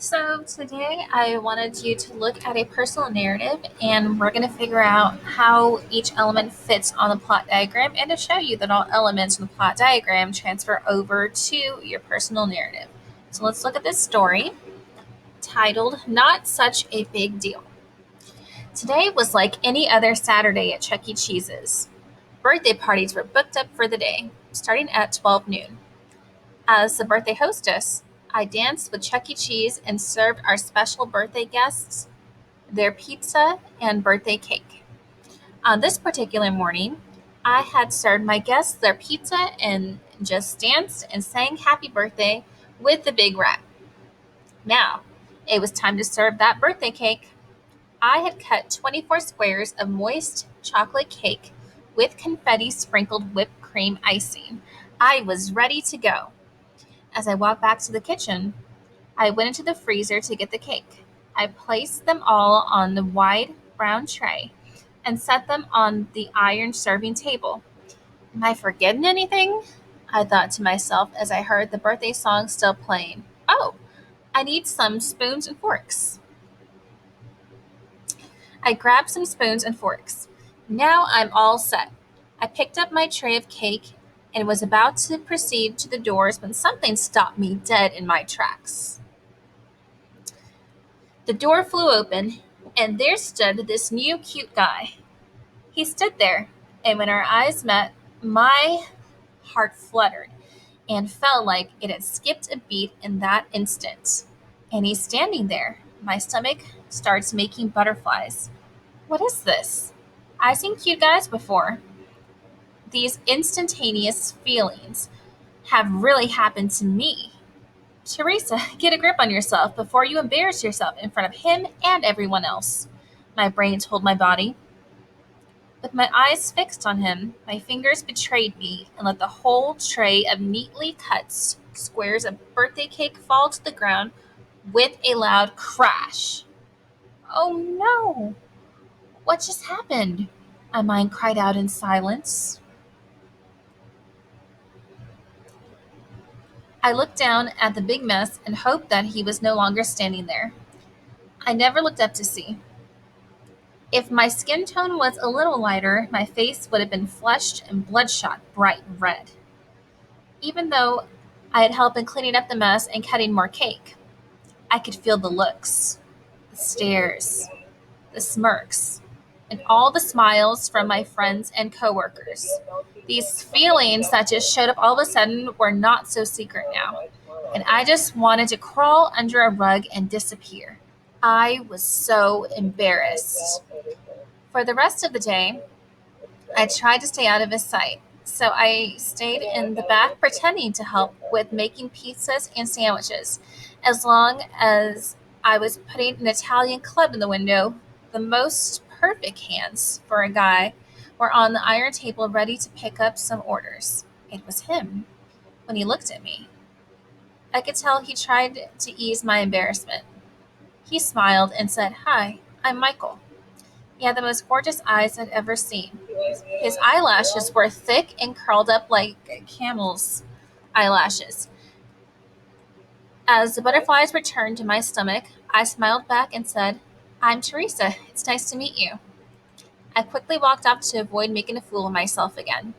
So, today I wanted you to look at a personal narrative and we're going to figure out how each element fits on the plot diagram and to show you that all elements in the plot diagram transfer over to your personal narrative. So, let's look at this story titled Not Such a Big Deal. Today was like any other Saturday at Chuck E. Cheese's. Birthday parties were booked up for the day, starting at 12 noon. As the birthday hostess, I danced with Chuck E. Cheese and served our special birthday guests their pizza and birthday cake. On this particular morning, I had served my guests their pizza and just danced and sang happy birthday with the big rat. Now, it was time to serve that birthday cake. I had cut 24 squares of moist chocolate cake with confetti sprinkled whipped cream icing. I was ready to go. As I walked back to the kitchen, I went into the freezer to get the cake. I placed them all on the wide brown tray and set them on the iron serving table. Am I forgetting anything? I thought to myself as I heard the birthday song still playing. Oh, I need some spoons and forks. I grabbed some spoons and forks. Now I'm all set. I picked up my tray of cake and was about to proceed to the doors when something stopped me dead in my tracks. The door flew open, and there stood this new cute guy. He stood there, and when our eyes met, my heart fluttered and felt like it had skipped a beat in that instant. And he's standing there. My stomach starts making butterflies. What is this? I've seen cute guys before. These instantaneous feelings have really happened to me. Teresa, get a grip on yourself before you embarrass yourself in front of him and everyone else. My brain told my body. With my eyes fixed on him, my fingers betrayed me and let the whole tray of neatly cut squares of birthday cake fall to the ground with a loud crash. Oh no! What just happened? My mind cried out in silence. I looked down at the big mess and hoped that he was no longer standing there. I never looked up to see. If my skin tone was a little lighter, my face would have been flushed and bloodshot bright red. Even though I had helped in cleaning up the mess and cutting more cake, I could feel the looks, the stares, the smirks, and all the smiles from my friends and coworkers. These feelings that just showed up all of a sudden were not so secret now, and I just wanted to crawl under a rug and disappear. I was so embarrassed. For the rest of the day, I tried to stay out of his sight, so I stayed in the back pretending to help with making pizzas and sandwiches. As long as I was putting an Italian club in the window, the most perfect hands for a guy were on the iron table ready to pick up some orders. It was him when he looked at me. I could tell he tried to ease my embarrassment. He smiled and said, "Hi, I'm Michael." He had the most gorgeous eyes I'd ever seen. His eyelashes were thick and curled up like camel's eyelashes. As the butterflies returned to my stomach, I smiled back and said, "I'm Teresa. It's nice to meet you." I quickly walked off to avoid making a fool of myself again.